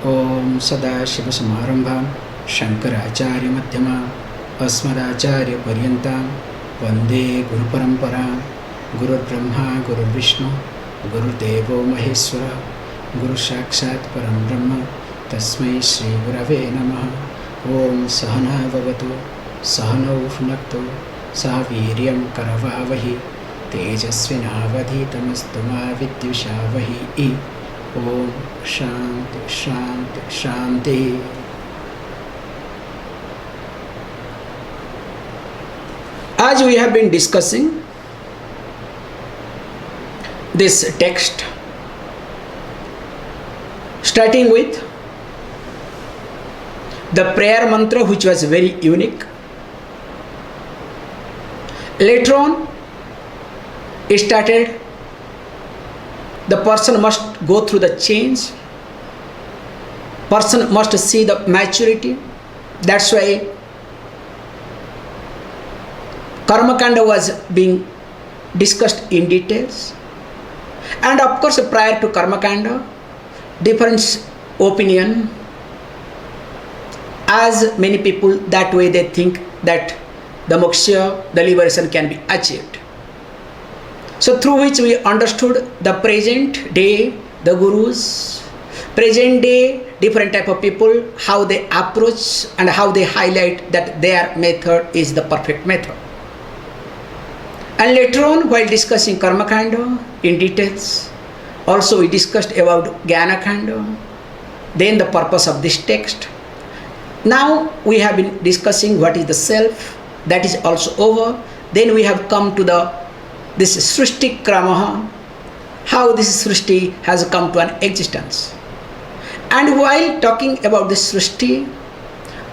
ओम सदाशिवसमारंभां शंकराचार्यमध्यमाम् अस्मदाचार्यपर्यन्तां वन्दे गुरुपरम्परां। गुरुर्ब्रह्मा गुरुर्विष्णु गुरुर्देवो महेश्वरः गुरुसाक्षात् परं ब्रह्म तस्मै श्रीगुरवे नमः। ओम सहना भवतु सहनौ भुनक्तु सह वीर्यं करवावहि तेजस्विनावधीतमस्तु मा विद्विषावहि। ओम शांति शांति शांति। As we have been discussing this text, starting with the prayer mantra, which was very unique. Later on, it started the person must go through the change, person must see the maturity. That's why karma kanda was being discussed in details. And of course, prior to karma kanda, different opinion, as many people that way they think that the moksha, the liberation can be achieved. So through which we understood the present day, the gurus, present day, different type of people, how they approach and how they highlight that their method is the perfect method. And later on, while discussing karma kanda in details, also we discussed about jnana kanda, then the purpose of this text. Now we have been discussing what is the self, that is also over. Then we have come to this Srishti Kramaha, how this Srishti has come to an existence. And while talking about this Srishti,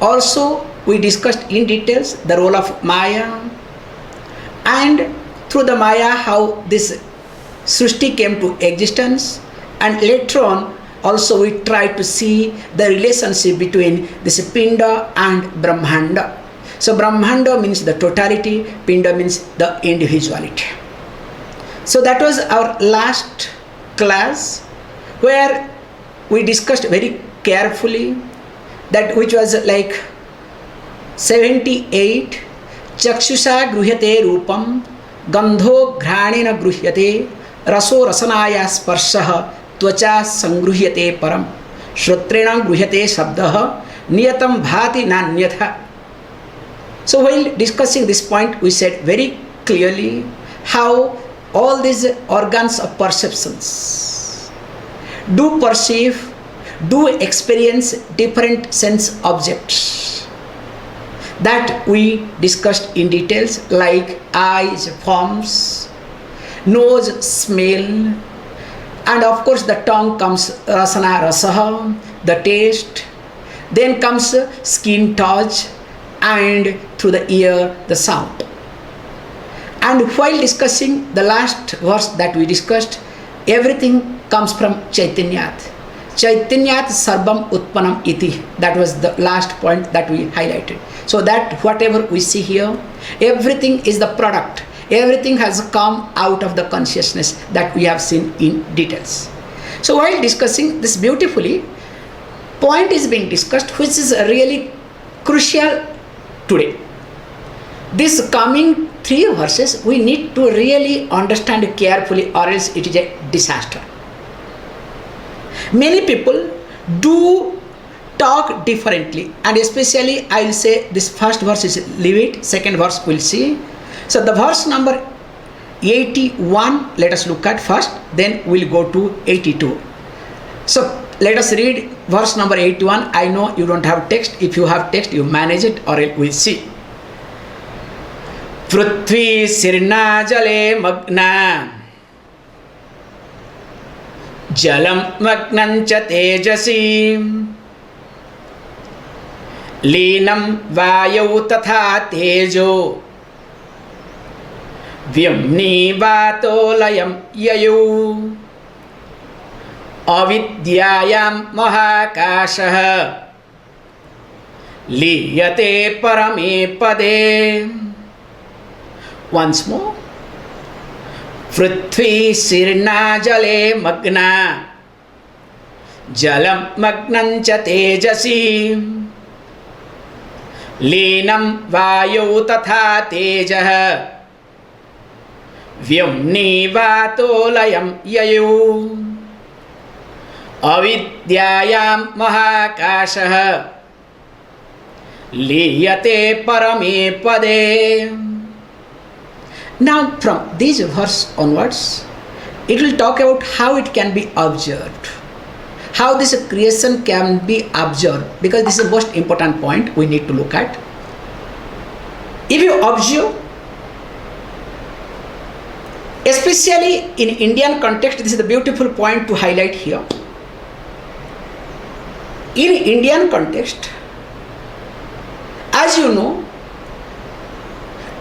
also we discussed in details the role of Maya, and through the Maya how this Srishti came to existence. And later on also we tried to see the relationship between this Pinda and Brahmanda. So Brahmanda means the totality, Pinda means the individuality. So that was our last class, where we discussed very carefully that which was like 78. Chakshusha gruhyate rupam gandho ghranena gruhyate raso rasanaya sparsha tvacha sangruhyate param shrotrena gruhyate shabdah niyatam bhati nanyatha. So while discussing this point, we said very clearly how all these organs of perceptions do perceive, do experience different sense objects that we discussed in details, like eyes, forms, nose, smell, and of course the tongue comes rasana rasaha, the taste, then comes skin touch, and through the ear the sound. And while discussing the last verse that we discussed, everything comes from Chaitanyat. Chaitanyat sarvam utpanam iti. That was the last point that we highlighted. So that whatever we see here, everything is the product. Everything has come out of the consciousness that we have seen in details. So while discussing this beautifully, point is being discussed which is really crucial today. This coming 3 verses we need to really understand carefully, or else it is a disaster. Many people do talk differently, and especially I will say this first verse is leave it, second verse we'll see. So the verse number 81, let us look at first, then we'll go to 82. So let us read verse number 81. I know you don't have text. If you have text, you manage it, or we'll see. Prithvi sirna jale magna jalam magnan cha tejasi linam vayu tatha tejo vyamni vatolayam yayu avidyayam mahakashah liyate parame pade. Once more. पृथ्वी शीर्णा जले मग्ना जलं मग्नं च तेजसि लीनं वायौ तथा तेजः व्योम्नि वातोलयं ययौ अविद्यायां महाकाशः लीयते परमे पदे. Now from this verse onwards, it will talk about how it can be observed, how this creation can be observed, because this is the most important point we need to look at. If you observe, especially in Indian context, this is the beautiful point to highlight here. In Indian context, as you know,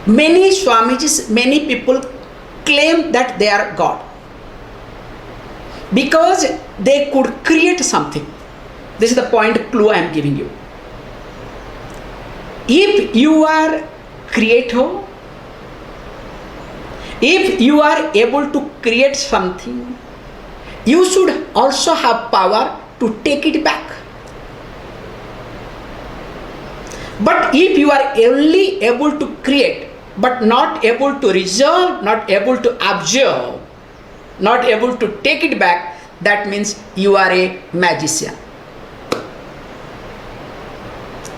many Swamijis, many people claim that they are God because they could create something. This is the point clue I am giving you. If you are creator, if you are able to create something, you should also have power to take it back. But if you are only able to create but not able to resolve, not able to observe, not able to take it back, that means you are a magician.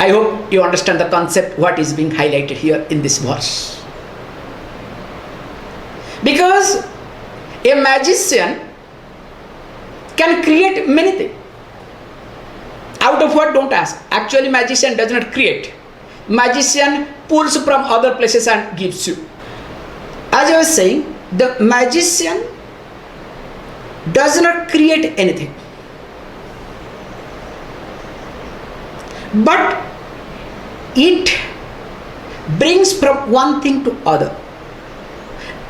I hope you understand the concept what is being highlighted here in this verse. Because a magician can create many things. Out of what? Don't ask. Actually, magician does not create. Magician pulls from other places and gives you. As I was saying, the magician does not create anything, but it brings from one thing to other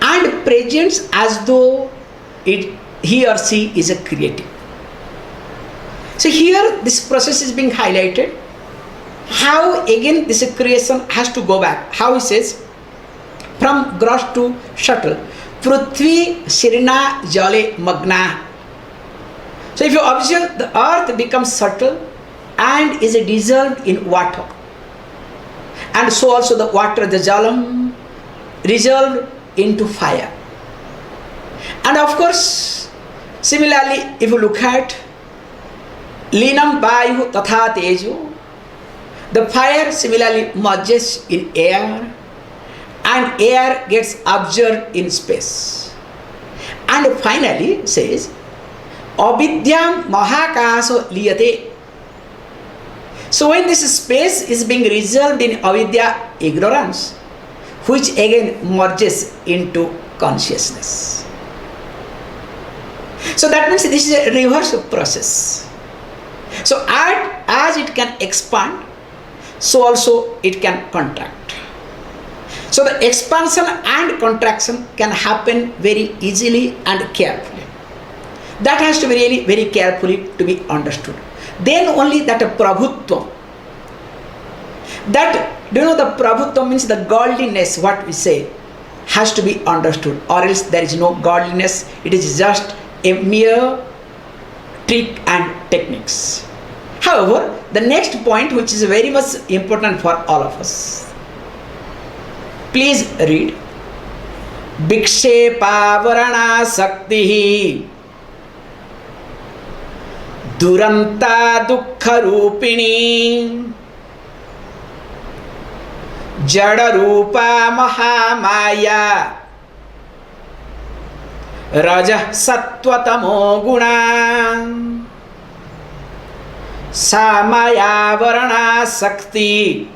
and presents as though he or she is a creative. So here this process is being highlighted, how again this creation has to go back. How he says, from gross to subtle, Prithvi Shirna Jale Magna. So if you observe, the earth becomes subtle and is dissolved in water, and so also the water, the jalam, resolved into fire. And of course, similarly, if you look at Linam Vayu Tatha Tejo, the fire similarly merges in air and air gets absorbed in space. And finally says, Avidyam Mahakaso Liyate. So when this space is being resolved in avidya, ignorance, which again merges into consciousness. So that means this is a reverse process. So as it can expand, so also it can contract. So the expansion and contraction can happen very easily and carefully. That has to be really very carefully to be understood. Then only that prabhutva. That, do you know, the prabhutva means the godliness, what we say, has to be understood, or else there is no godliness. It is just a mere trick and techniques. However, the next point, which is very much important for all of us, please read. Bikshepa varana saktihi duranta dukkha rupini jada rupa mahamaya raja sattvatamo guna samaya varana sakti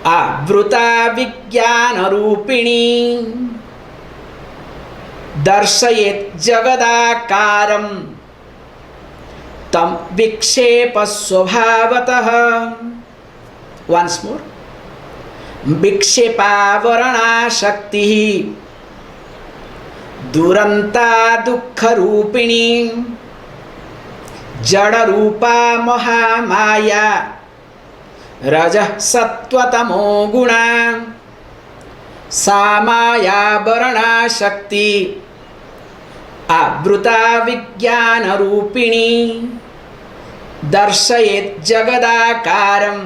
avruta vijnana rupini darshayet jagadakaram tam vikshepa swabhavatah. Once more. Vikshepa varana shakti duranta dukkha rupini jada rupa mahamaya raja sattvatamo guna samaya varana shakti आवृता विज्ञान रूपिणी दर्शयेत् जगदाकारं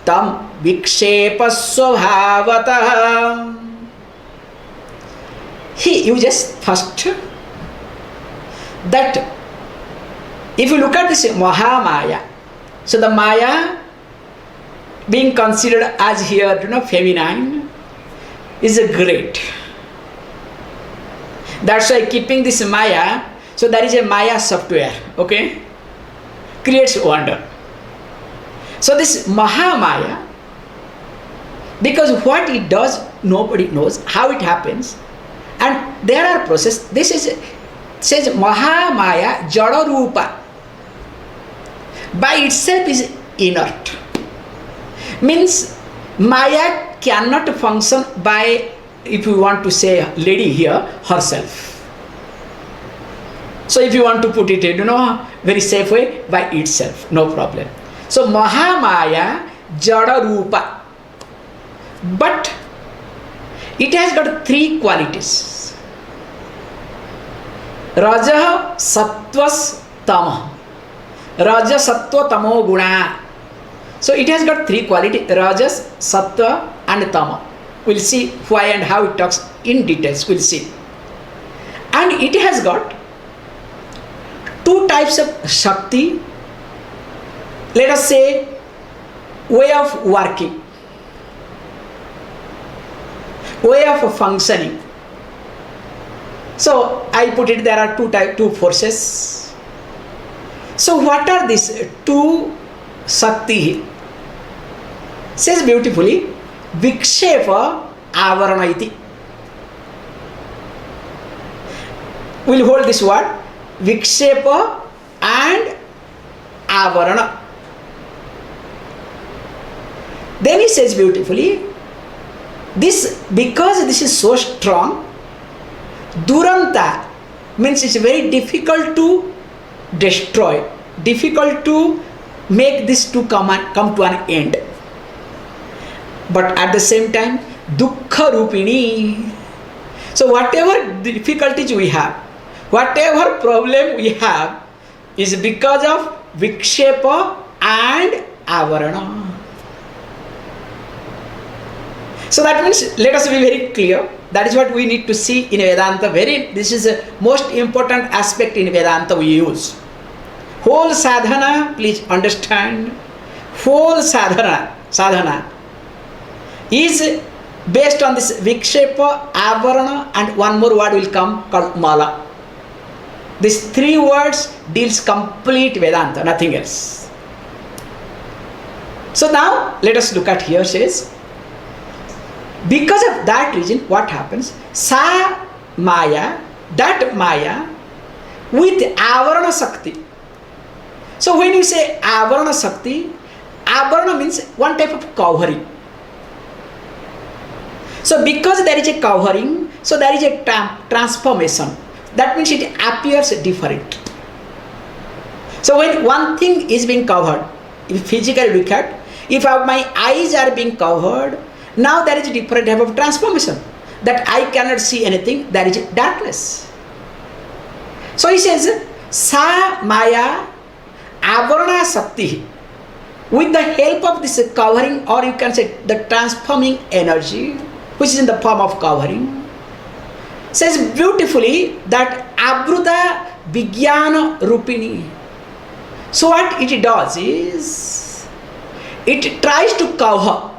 तं विक्षेप स्वभावतः. He uses first that if you look at this Mahamaya, so the Maya being considered as here, feminine, is a great. That's why keeping this Maya, so there is a Maya software, okay, creates wonder. So this Mahamaya, because what it does, nobody knows how it happens, and there are processes. This is says Mahamaya Jada Rupa. By itself is inert. Means Maya cannot function by, if you want to say lady here, herself. So if you want to put it, very safe way, by itself, no problem. So Mahamaya Jada Rupa. But it has got three qualities. Raja, Sattvas, Tama. Raja, Sattva, Tamo, Guna. So it has got three qualities, Rajas, Sattva and Tama. We'll see why and how it talks in details, we'll see. And it has got two types of Shakti, let us say way of working, way of functioning. So I put it, there are two forces. So what are these two Shakti? Says beautifully, Vikshepa Avarana iti. We'll hold this word, Vikshepa and Avarana. Then he says beautifully, this, because this is so strong, Duranta means it's very difficult to destroy, difficult to make this to come to an end. But at the same time, Dukkha Rupini. So whatever difficulties we have, whatever problem we have, is because of Vikshepa and Avarana. So that means, let us be very clear, that is what we need to see in Vedanta. This is the most important aspect in Vedanta we use. Whole sadhana, please understand, whole sadhana is based on this Vikshepa, Avarana, and one more word will come called Mala. These three words deals complete Vedanta, nothing else. So now let us look at here, says, because of that reason, what happens? Sa Maya, that Maya with Avarana Shakti. So when you say Avarana Shakti, Avarana means one type of covering. So because there is a covering, so there is a transformation. That means it appears different. So when one thing is being covered, if physically look at, if my eyes are being covered, now there is a different type of transformation. That I cannot see anything, there is darkness. So he says, Sa Maya Avarana Shakti. With the help of this covering, or you can say the transforming energy, which is in the form of covering, says beautifully that Abruta Vijnana Rupini. So what it does is, it tries to cover.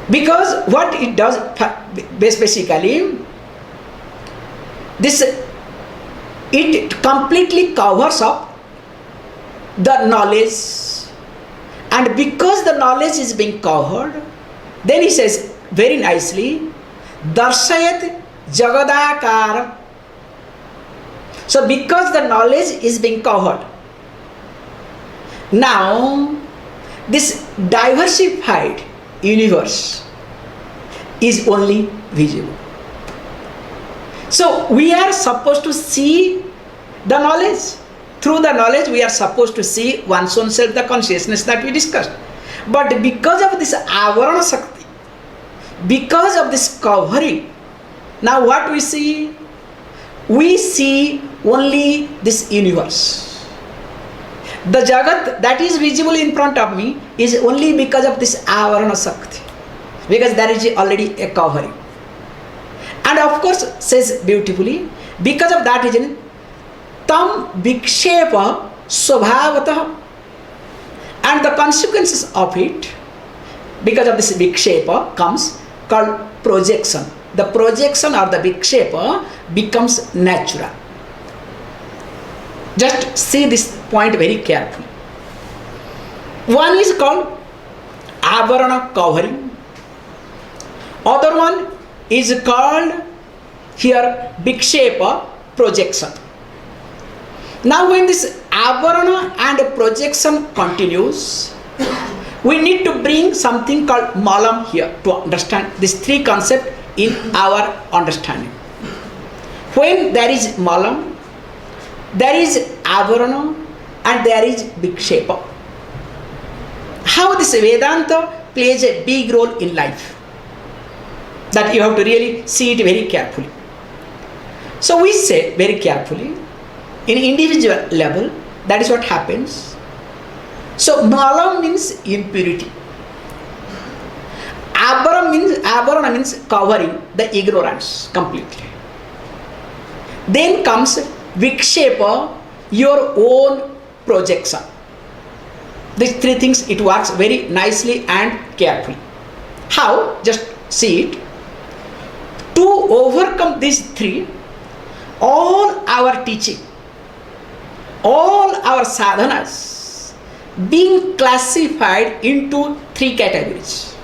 Because what it does, basically, this, it completely covers up the knowledge, and because the knowledge is being covered, then he says very nicely, Darshayat Jagadakara. So because the knowledge is being covered, now this diversified universe is only visible. So we are supposed to see the knowledge. Through the knowledge we are supposed to see one's own self, the consciousness that we discussed. But because of this Avarana Shakti, because of this covering, Now what we see? We see only this universe. The Jagat that is visible in front of me is only because of this Avarana Sakti. Because there is already a covering. And of course says beautifully, because of that reason, tam vikshepa swabhavatah, and the consequences of it, because of this vikshepa comes called projection. The projection or the vikshepa becomes natural. Just see this point very carefully. One is called avarana covering. Other one is called here vikshepa projection. Now when this avarana and projection continues, we need to bring something called malam here to understand these three concepts in our understanding. When there is malam, there is avarana and there is vikshepa. How this Vedanta plays a big role in life, that you have to really see it very carefully. So we say very carefully, in individual level, that is what happens. So malam means impurity. Avarana means covering the ignorance completely. Then comes vikshepa, your own projection. These three things, it works very nicely and carefully. How? Just see it. To overcome these three, all our teaching, all our sadhanas being classified into three categories.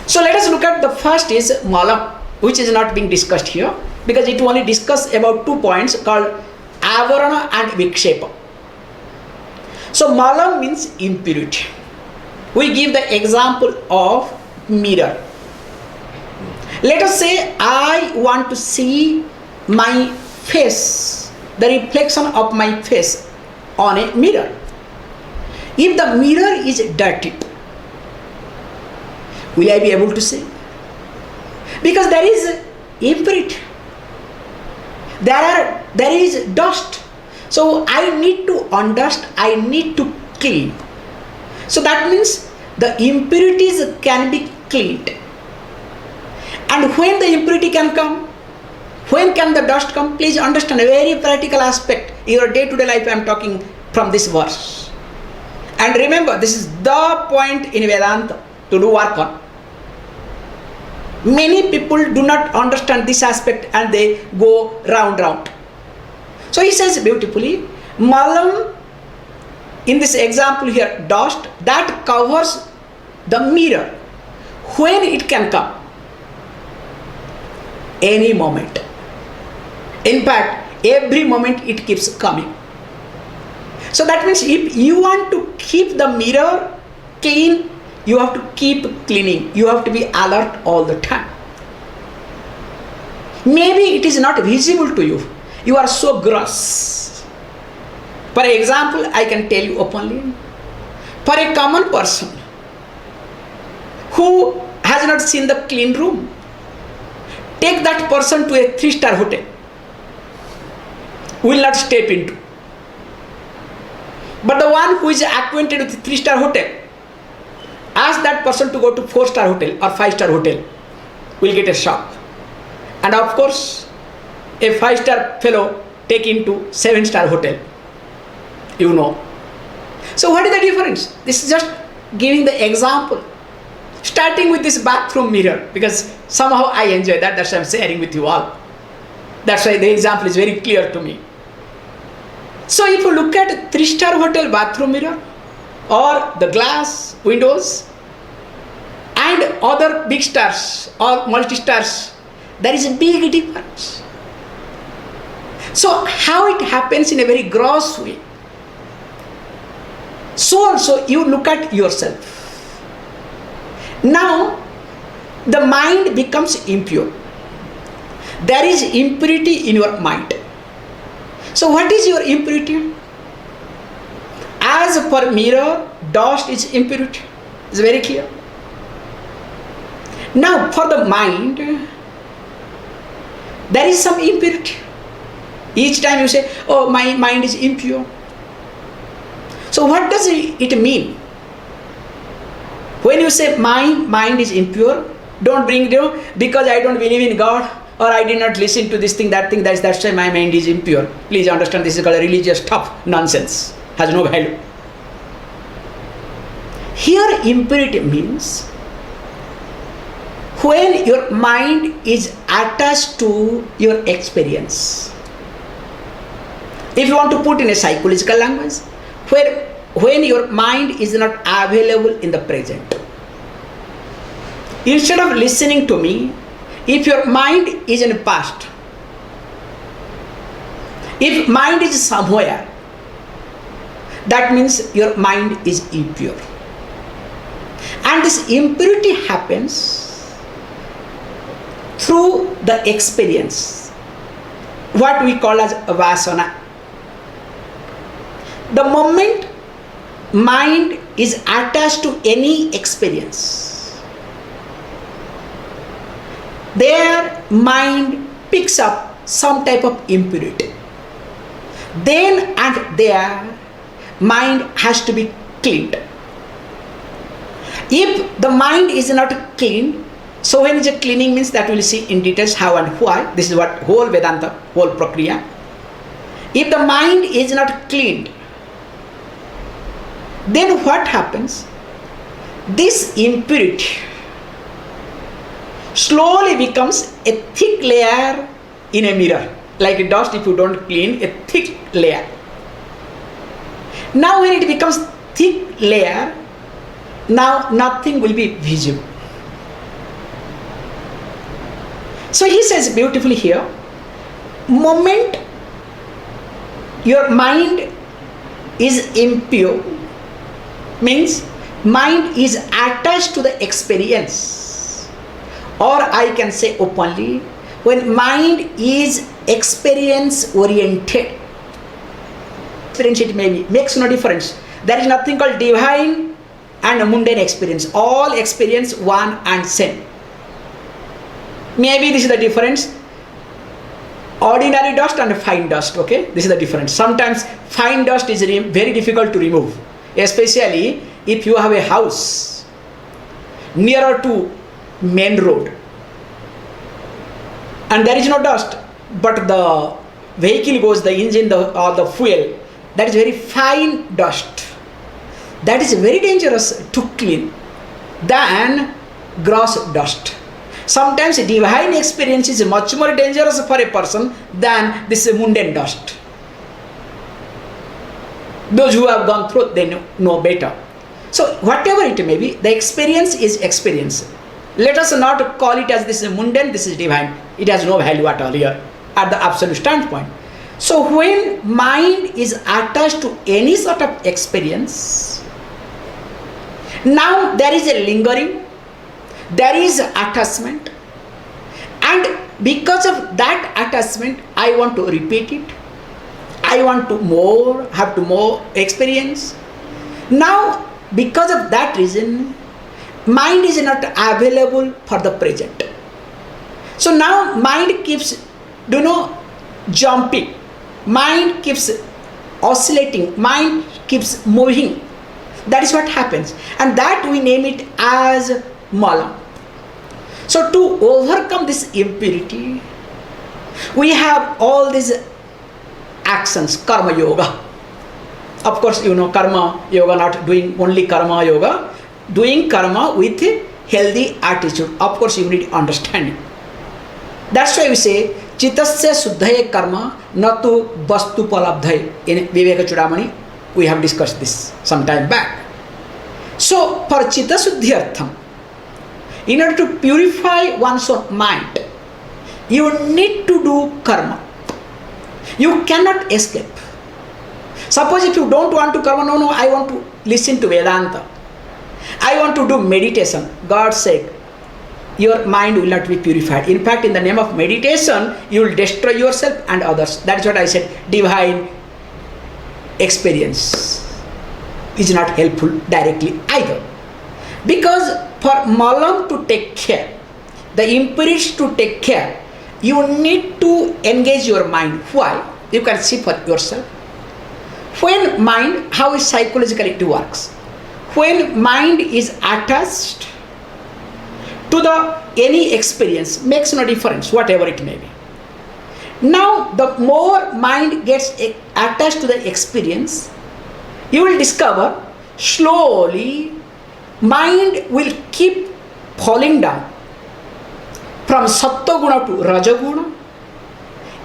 So let us look at the first is malam, which is not being discussed here because it only discuss about 2 points called avarana and vikshepa. So malam means impurity. We give the example of mirror. Let us say I want to see my face, the reflection of my face on a mirror. If the mirror is dirty, will I be able to see? Because there is impurity. There is dust. So I need to undust, I need to clean. So that means the impurities can be cleaned. And when the impurity can come, when can the dust come? Please understand a very practical aspect. Your day-to-day life I am talking from this verse. And remember, this is the point in Vedanta to do work on. Many people do not understand this aspect and they go round. So he says beautifully, malam, in this example here, dust, that covers the mirror. When it can come? Any moment. In fact, every moment it keeps coming. So that means if you want to keep the mirror clean, you have to keep cleaning. You have to be alert all the time. Maybe it is not visible to you. You are so gross. For example, I can tell you openly, for a common person who has not seen the clean room, take that person to a 3-star hotel, will not step into. But the one who is acquainted with 3-star hotel, ask that person to go to 4-star hotel or 5-star hotel, will get a shock. And of course, a 5-star fellow take him to 7-star hotel. You know. So what is the difference? This is just giving the example. Starting with this bathroom mirror, because somehow I enjoy that, that's why I'm sharing with you all. That's why the example is very clear to me. So if you look at a 3-star hotel bathroom mirror or the glass windows and other big stars or multi-stars, there is a big difference. So how it happens in a very gross way. So also you look at yourself. Now the mind becomes impure. There is impurity in your mind. So what is your impurity? As per mirror, dust is impurity. It's very clear. Now for the mind, There is some impurity. Each time you say, oh, my mind is impure. So what does it mean? When you say my mind is impure, don't bring it, because I don't believe in God, or I did not listen to this thing, that thing, that's why my mind is impure. Please understand, this is called religious stuff, nonsense, has no value. Here impurity means when your mind is attached to your experience. If you want to put in a psychological language, when your mind is not available in the present. Instead of listening to me, if your mind is in the past, if mind is somewhere, that means your mind is impure. And this impurity happens through the experience, what we call as vasana. The moment mind is attached to any experience, their mind picks up some type of impurity. Then and there, mind has to be cleaned. If the mind is not cleaned, so when it's a cleaning means, that we'll see in details how and why. This is what whole Vedanta, whole Prakriya. If the mind is not cleaned, then what happens? This impurity slowly becomes a thick layer in a mirror. Like a dust, if you don't clean, a thick layer. Now when it becomes thick layer, now nothing will be visible. So he says beautifully here, moment your mind is impure, means mind is attached to the experience, or I can say openly, when mind is experience oriented, experience it may be, makes no difference. There is nothing called divine and mundane experience. All experience one and same. Maybe this is the difference. Ordinary dust and fine dust, okay? This is the difference. Sometimes fine dust is very difficult to remove, especially if you have a house nearer to main road and there is no dust, but the vehicle goes, the engine, or the fuel, that is very fine dust. That is very dangerous to clean than gross dust. Sometimes divine experience is much more dangerous for a person than this mundane dust. Those who have gone through, they know better. So whatever it may be, the experience is experience. Let us not call it as this is mundane, this is divine. It has no value at all here, at the absolute standpoint. So when mind is attached to any sort of experience, now there is a lingering, there is attachment, and because of that attachment, I want to repeat it. I want to have to more experience. Now, because of that reason, mind is not available for the present. So now mind keeps, jumping. Mind keeps oscillating. Mind keeps moving. That is what happens. And that we name it as mala. So to overcome this impurity, we have all these actions, karma yoga. Of course, karma yoga, not doing only karma yoga, doing karma with a healthy attitude. Of course, you need understanding. That's why we say, chitasya suddhaye karma natu vastu palabdhaye. In Viveka Chudamani, we have discussed this some time back. So, for chittasuddhyartham, in order to purify one's own mind, you need to do karma. You cannot escape. Suppose if you don't want to karma, no, I want to listen to Vedanta. I want to do meditation. God's sake, your mind will not be purified. In fact, in the name of meditation, you will destroy yourself and others. That's what I said. Divine experience is not helpful directly either. Because for malam to take care, the impurities to take care, you need to engage your mind. Why? You can see for yourself. When mind, how is psychologically it works? When mind is attached to the any experience, makes no difference, whatever it may be. Now, the more mind gets attached to the experience, you will discover slowly mind will keep falling down from Sattva Guna to Raja Guna,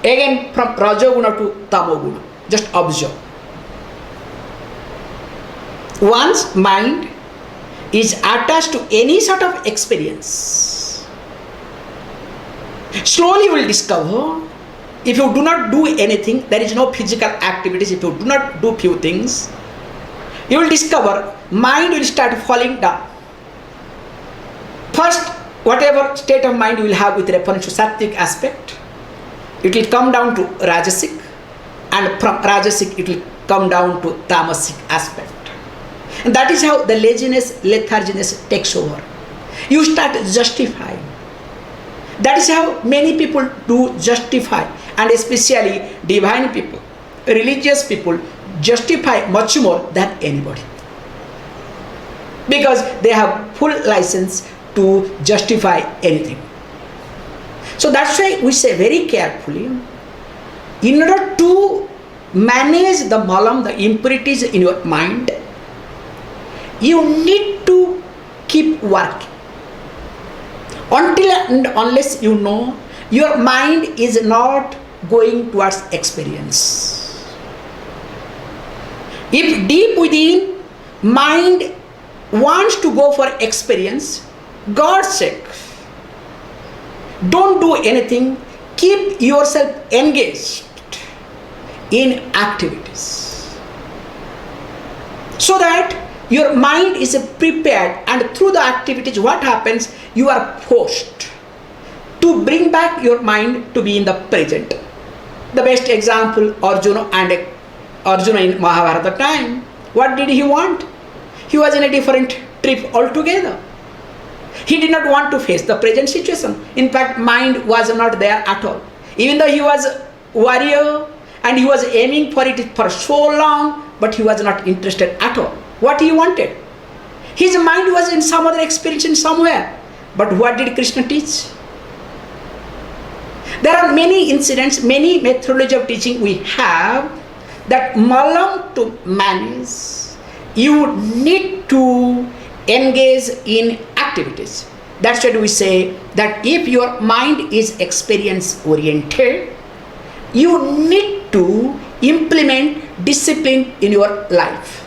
again from Raja Guna to Tamo Guna. Just observe. Once mind is attached to any sort of experience, slowly you will discover, if you do not do anything, there is no physical activities, if you do not do few things, you will discover mind will start falling down. First, whatever state of mind you will have with reference to sattvic aspect, it will come down to rajasic, and from rajasic it will come down to tamasic aspect. And that is how the laziness, letharginess takes over. You start justifying. That is how many people do justify, and especially divine people, religious people justify much more than anybody, because they have full license to justify anything. So that's why we say very carefully, in order to manage the malam, the impurities in your mind, you need to keep working until and unless you know your mind is not going towards experience. If deep within mind wants to go for experience, God's sake, don't do anything, keep yourself engaged in activities, so that your mind is prepared, and through the activities what happens, you are forced to bring back your mind to be in the present. The best example, Arjuna in Mahabharata time, what did he want? He was in a different trip altogether. He did not want to face the present situation. In fact, mind was not there at all. Even though he was a warrior and he was aiming for it for so long, but he was not interested at all. What he wanted? His mind was in some other experience in somewhere. But what did Krishna teach? There are many incidents, many methodology of teaching we have, that malam to manage, you need to engage in activities. That's why we say that if your mind is experience oriented, you need to implement discipline in your life.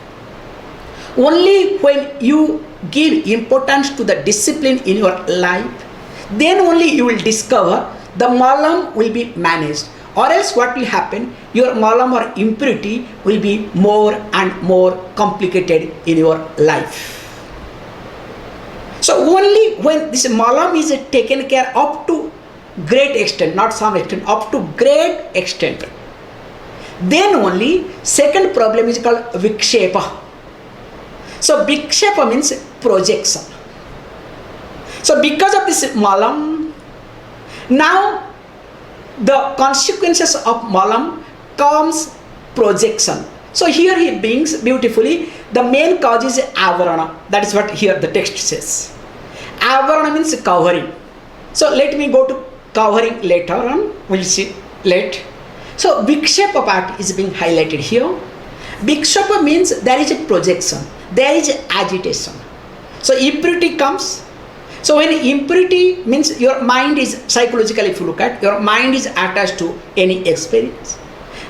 Only when you give importance to the discipline in your life, then only you will discover the malam will be managed. Or else what will happen? Your malam or impurity will be more and more complicated in your life. So only when this malam is taken care up to great extent, not some extent, up to great extent, then only second problem is called vikshepa. So vikshepa means projection. So because of this malam, now the consequences of malam comes projection. So here he brings beautifully, the main cause is avarana. That is what here the text says. Avarana means covering. So let me go to covering later on, we'll see later. So vikshepa part is being highlighted here. Vikshepa means there is a projection, there is agitation. So impurity comes. So when impurity means your mind is psychologically, if you look at, your mind is attached to any experience.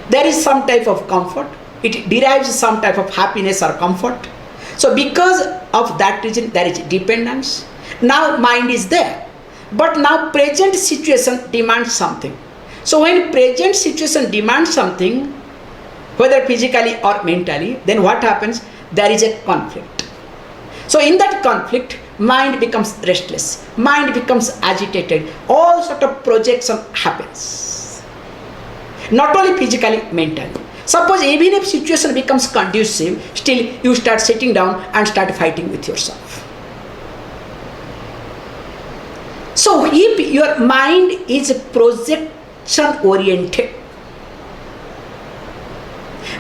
There is some type of comfort. It derives some type of happiness or comfort. So because of that reason, there is dependence. Now mind is there. But now present situation demands something. So when present situation demands something, whether physically or mentally, then what happens? There is a conflict. So in that conflict, mind becomes restless, mind becomes agitated, all sort of projection happens. Not only physically, mentally. Suppose even if situation becomes conducive, still you start sitting down and start fighting with yourself. So if your mind is projection oriented,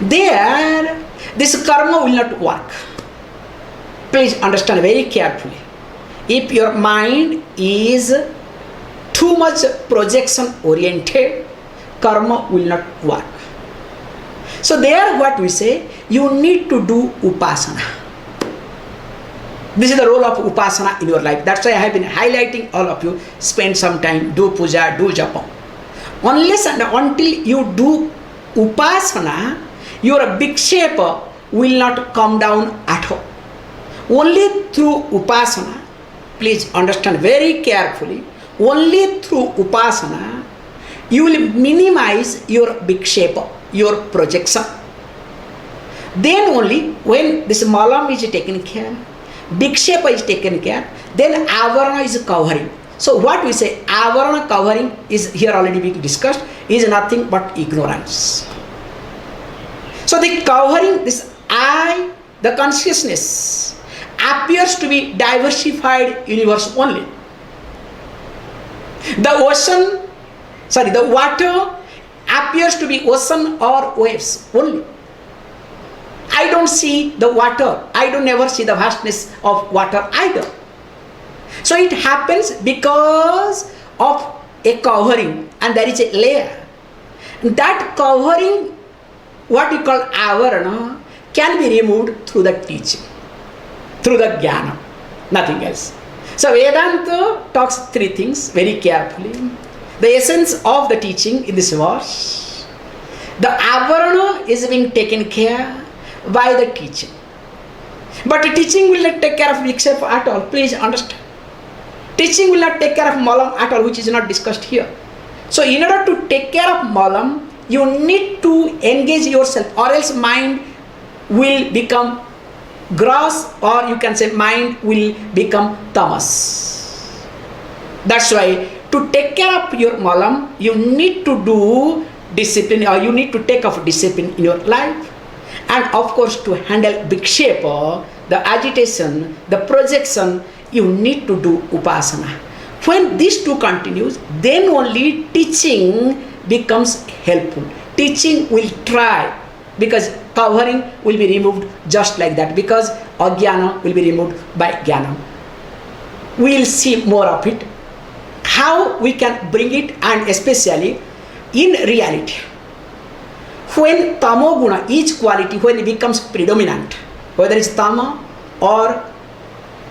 there this karma will not work. Please understand very carefully. If your mind is too much projection oriented, karma will not work. So there what we say, you need to do upasana. This is the role of upasana in your life. That's why I have been highlighting all of you. Spend some time, do puja, do japa. Unless and until you do upasana, your big shape will not come down at all. Only through upasana, please understand very carefully, only through upasana, you will minimize your big shape, your projection. Then only when this malam is taken care, big shape is taken care, then avarana is covering. So what we say, avarana covering is here already being discussed, is nothing but ignorance. So the covering, this I, the consciousness, appears to be diversified universe only. The water appears to be ocean or waves only. I don't see the water. I don't never see the vastness of water either. So it happens because of a covering, and there is a layer. That covering, what you call avarana, can be removed through the teaching, through the jnana, nothing else. So Vedanta talks three things very carefully. The essence of the teaching in this verse, the avarana is being taken care by the teaching. But the teaching will not take care of vikshepa at all. Please understand. Teaching will not take care of malam at all, which is not discussed here. So in order to take care of malam, you need to engage yourself, or else mind will become gross, or you can say mind will become tamas. That's why to take care of your malam, you need to do discipline, or you need to take off discipline in your life. And of course, to handle vikshepa, the agitation, the projection, you need to do upasana. When these two continues, then only teaching becomes helpful. Teaching will try, because covering will be removed just like that, because ajnana will be removed by jnana. We will see more of it, how we can bring it, and especially in reality. When tamo guna, each quality, when it becomes predominant, whether it's tama or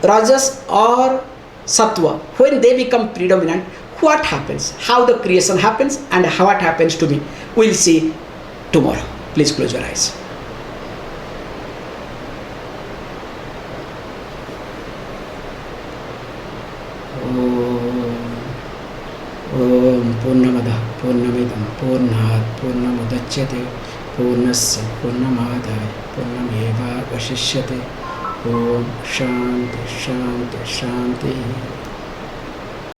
rajas or sattva, when they become predominant, what happens? How the creation happens and how it happens to me, we'll see tomorrow. Please close your eyes. Om Purnamada Purnamidam Purnat Purnamudachyate Purnasya Purnamadaya Purnameva Vashishyate. Om Shanti Shanti Shanti.